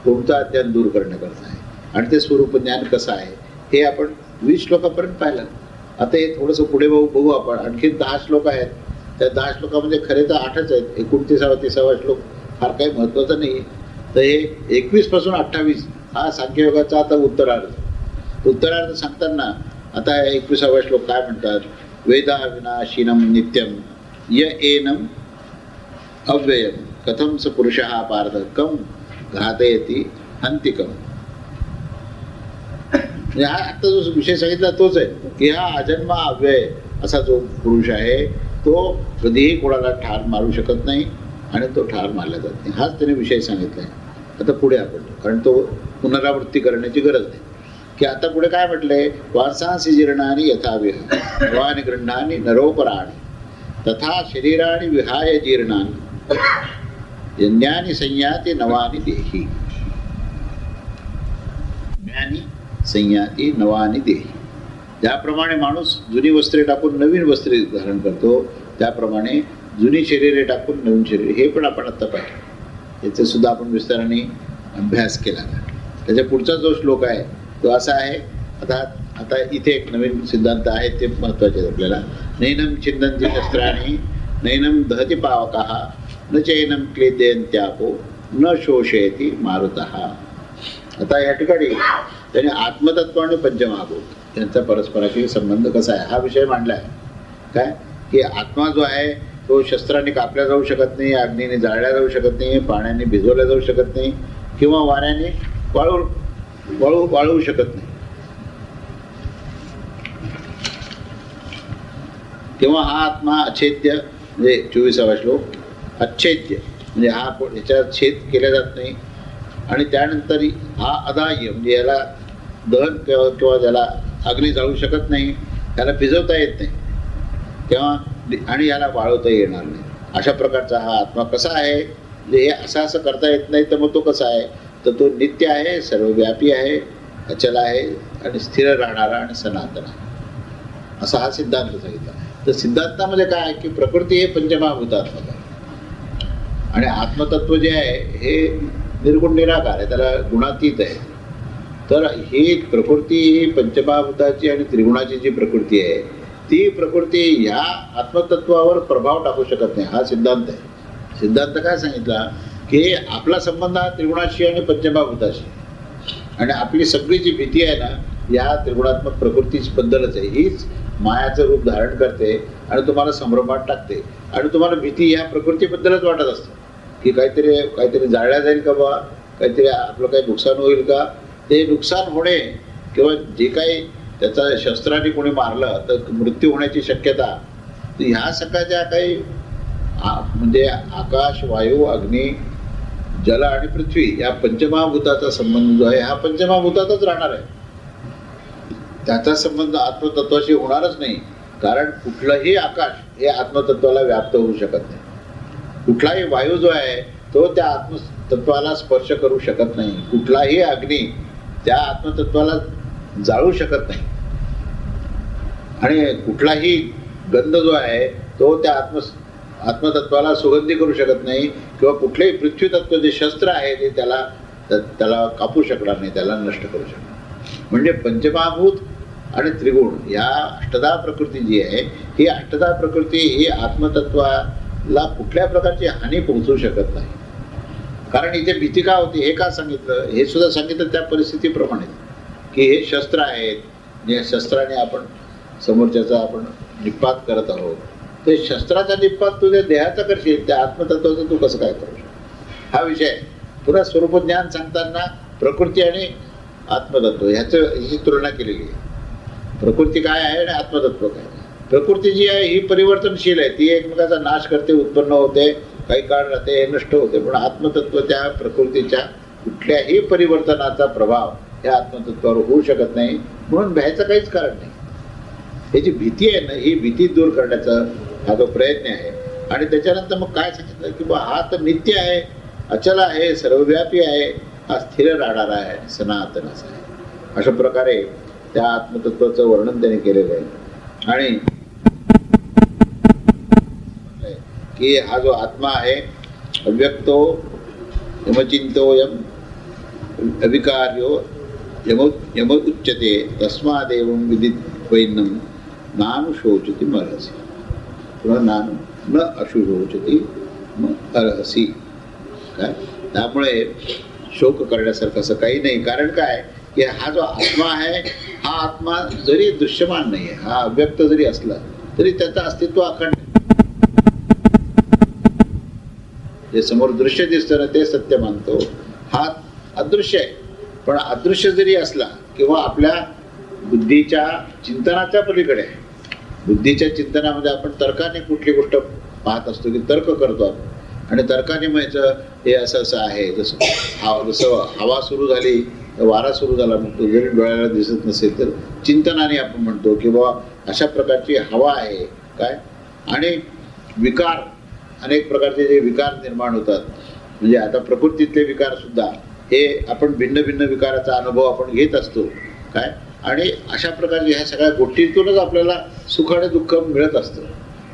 कोणतं अज्ञान दूर करण्याकरता आहे आणि ते स्वरूप ज्ञान कसं आहे हे आपण 20 श्लोकापर्यंत पाहिलं. आता हे थोडंसं पुढे बघू आपण. आणखी 10 श्लोक आहेत. त्या 10 श्लोकामध्ये खरे तर 8च आहेत. 29वा 30वा श्लोक फार काही महत्त्वाचा नाही आहे. तर हे 21 पासून 28 हा सांख्ययोगाचा आता उत्तरार्ध. उत्तरार्ध सांगताना आता 21वा श्लोक काय म्हणतात, वेदा विनाशिनम नित्यम य एनम अव्ययम कथम स पुरुषः पार्थ कम घातयति हंतिकम. म्हणजे हा आता जो विषय सांगितला तोच आहे की हा अजन्मा अव्यय असा जो पुरुष आहे तो कधीही कोणाला ठार मारू शकत नाही आणि तो ठार मारला जात नाही. हाच त्याने विषय सांगितला आहे. आता पुढे आपण, कारण तो पुनरावृत्ती करण्याची गरज नाही, की आता पुढे काय म्हटलंय, वासांसी जीर्णानि यथाविह नवानि गृह्णानि नरोपराणि तथा शरीराणि विहाय जीर्णानि यज्ञानि संयाति नवानि देहि. ज्ञानी संयाती नवानी देही. ज्याप्रमाणे माणूस जुनी वस्त्रे टाकून नवीन वस्त्रे धारण करतो त्याप्रमाणे जुनी शरीरे टाकून नवीन शरीर, हे पण आपण आत्ता पाहिजे. याचा सुद्धा आपण विस्ताराने अभ्यास केला. त्याच्या पुढचा जो श्लोक आहे तो असा आहे. आता इथे एक नवीन सिद्धांत आहे, ते महत्त्वाचे आपल्याला. नैनम छिंदन्ति शस्त्राणि नैनम दहति पावकः न चैनम क्लेदयन्त्यापो न शोषयति मारुतः. आता या ठिकाणी त्याने आत्मतत्व आणि पंचमहाभूत यांचा परस्पराशी संबंध कसा आहे हा विषय मांडला आहे. काय की आत्मा जो आहे तो शस्त्राने कापल्या जाऊ शकत नाही, अग्नीने जाळल्या जाऊ शकत नाही, पाण्याने भिजवल्या जाऊ शकत नाही किंवा वाऱ्याने वाळवू शकत नाही. तेव्हा हा आत्मा अछेद्य, म्हणजे 24वा श्लोक, अच्छेद्य म्हणजे हा याच्यात छेद केला जात नाही. आणि त्यानंतर हा अदाह्य म्हणजे याला दहन किंवा ज्याला अग्नी जाळू शकत नाही, त्याला भिजवता येत नाही तेव्हा, आणि याला वाळवता येणार नाही. अशा प्रकारचा हा आत्मा कसा आहे, म्हणजे हे असं करता येत नाही. तर मग तो कसा आहे, तर तो नित्य आहे, सर्वव्यापी आहे, अचल आहे आणि स्थिर राहणारा आणि सनातन आहे, असा हा सिद्धांत सांगितला. तर सिद्धांतामध्ये काय आहे की प्रकृती हे पंचमहाभूतात्मक आहे आणि आत्मतत्व जे आहे हे निर्गुण निराकार आहे, त्याला गुणातीत आहे. तर ही प्रकृती ही पंचमहाभूताची आणि त्रिगुणाची जी प्रकृती आहे ती प्रकृती ह्या आत्मतत्वावर प्रभाव टाकू शकत नाही, हा सिद्धांत आहे. सिद्धांत काय सांगितला की आपला संबंध हा त्रिगुणाशी आणि पंचमहाभूताशी, आणि आपली सगळी जी भीती आहे ना या त्रिगुणात्मक प्रकृतीबद्दलच आहे. हीच मायाचं रूप धारण करते आणि तुम्हाला संभ्रमात टाकते आणि तुम्हाला भीती ह्या प्रकृतीबद्दलच वाटत असते की काहीतरी जाळल्या जाईल का बा, काहीतरी आपलं काही नुकसान होईल का. ते नुकसान होणे किंवा जे काही त्याचा शस्त्राने कोणी मारलं तर मृत्यू होण्याची शक्यता, तर ह्या सगळ्या काही म्हणजे आकाश, वायू, अग्नी, जल आणि पृथ्वी या पंचमहाभूताचा संबंध जो आहे हा पंचमहाभूतातच राहणार आहे. त्याचा संबंध आत्मतत्वाशी होणारच नाही, कारण कुठलंही आकाश हे आत्मतत्वाला व्याप्त होऊ शकत नाही. कुठलाही वायू जो आहे तो त्या आत्मतत्वाला स्पर्श करू शकत नाही. कुठलाही अग्नी त्या आत्मतत्वाला जाळू शकत नाही आणि कुठलाही गंध जो आहे तो त्या आत्मतत्वाला सुगंधी करू शकत नाही किंवा कुठलेही पृथ्वी तत्व जे शस्त्र आहे ते त्याला कापू शकणार नाही, त्याला नष्ट करू शकणार. म्हणजे पंचमहाभूत आणि त्रिगुण या अष्टधा प्रकृती जी आहे ही अष्टधा प्रकृती ही आत्मतत्वाला कुठल्या प्रकारची हानी पोहोचू शकत नाही. कारण इथे भीती का होती हे का सांगितलं, हे सुद्धा सांगितलं त्या परिस्थितीप्रमाणे की हे शस्त्र आहेत, जे शस्त्राने आपण समोरच्याचा आपण निपात करत आहोत. ते शस्त्राचा निपात तुझ्या देहाचा करशील, त्या आत्मतत्वाचं तू कसं काय करू शकतो हा विषय. पुन्हा स्वरूपज्ञान सांगताना प्रकृती आणि आत्मतत्व ह्याची तुलना केलेली आहे. प्रकृती काय आहे आणि आत्मतत्व काय. प्रकृती जी आहे ही परिवर्तनशील आहे, ती एकमेकाचा नाश करते, उत्पन्न होते, काही काळ राहते, नष्ट होते. पण आत्मतत्व त्या प्रकृतीच्या कुठल्याही परिवर्तनाचा प्रभाव या आत्मतत्वावर होऊ शकत नाही, म्हणून भ्यायचं काहीच कारण नाही. ही जी भीती आहे ना ही भीती दूर करण्याचा हा जो प्रयत्न आहे. आणि त्याच्यानंतर मग काय सांगितलं की बा हा तर नित्य आहे, अचल आहे, सर्वव्यापी आहे, हा स्थिर राहणारा आहे, सनातन असा आहे. अशा प्रकारे त्या आत्मतत्वाचं वर्णन त्याने केलेलं आहे. आणि की हा जो आत्मा आहे अव्यक्तो यमचिंतोयम अविकार्यो यमुच्यते तस्मादेवं विदित वैनम नानु शोचति मरहसी. पुन्हा नानु न अशुशोचति अर्हसी. काय त्यामुळे शोक करण्यासारखं असं काही नाही. कारण काय की हा जो आत्मा आहे हा आत्मा जरी दृश्यमान नाहीये, हा अव्यक्त जरी असला तरी त्याचं अस्तित्व अखंड. जे समोर दृश्य दिसतं ना ते सत्य मानतो, हा अदृश्य आहे. पण अदृश्य जरी असला किंवा आपल्या बुद्धीच्या चिंतनाच्या पलीकडे, बुद्धीच्या चिंतनामध्ये आपण तर्काने कुठली गोष्ट पाहत असतो की तर्क करतो आपण, आणि तर्काने म्हणायचं हे असं असं आहे. जसं हवा सुरू झाली, वारा सुरू झाला म्हणतो, जरी डोळ्याला दिसत नसेल तर चिंतनाने आपण म्हणतो की बाबा अशा प्रकारची हवा आहे काय. आणि विकार, अनेक प्रकारचे जे विकार निर्माण होतात, म्हणजे आता प्रकृतीतले विकार सुद्धा हे आपण भिन्न भिन्न विकाराचा अनुभव आपण घेत असतो काय. आणि अशा प्रकारच्या ह्या सगळ्या गोष्टींतूनच आपल्याला सुख आणि दुःख मिळत असतं.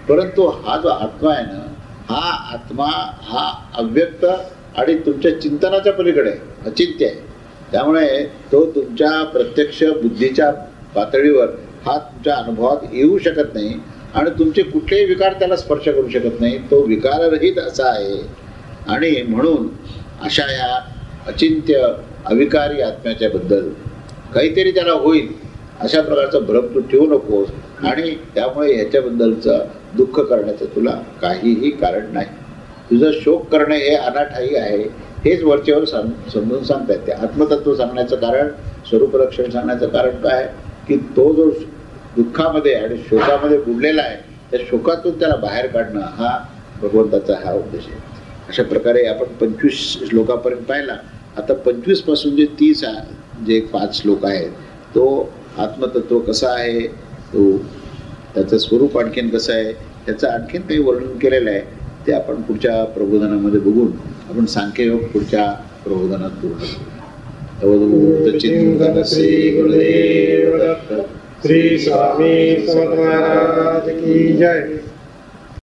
परंतु हा जो आत्मा आहे ना, हा आत्मा हा अव्यक्त आणि तुमच्या चिंतनाच्या पलीकडे अचिंत्य आहे. त्यामुळे तो तुमच्या प्रत्यक्ष बुद्धीच्या पातळीवर हा तुमच्या अनुभवात येऊ शकत नाही आणि तुमचे कुठलेही विकार त्याला स्पर्श करू शकत नाही. तो विकाररहित असा आहे. आणि म्हणून अशा ह्या अचिंत्य अविकारी आत्म्याच्या बद्दल काहीतरी त्याला होईल अशा प्रकारचा भ्रम तू ठेवू नकोस. आणि त्यामुळे ह्याच्याबद्दलचं दुःख करण्याचं तुला काहीही कारण नाही. तुझं शोक करणे हे अनाठाई आहे, हेच वरच्यावर समजून सांगता येते. आत्मतत्व सांगण्याचं कारण, स्वरूपलक्षण सांगण्याचं कारण काय की तो जो दुःखामध्ये आणि शोकामध्ये बुडलेला आहे, त्या शोकातून त्याला बाहेर काढणं हा भगवंताचा हा उद्देश आहे. अशा प्रकारे आपण 25 श्लोकापर्यंत पाहिला. आता 25 पासून जे 30 जे 5 श्लोक आहेत, तो आत्मतत्व कसं आहे, तो त्याचं स्वरूप आणखीन कसं आहे, त्याचं आणखीन काही वर्णन केलेलं आहे. ते आपण पुढच्या प्रबोधनामध्ये बघून आपण सांख्ययोग पुढच्या प्रबोधनात पूर्ण करू. श्री गुरुदेव दत्त. श्री स्वामी समर्थ महाराज की जय.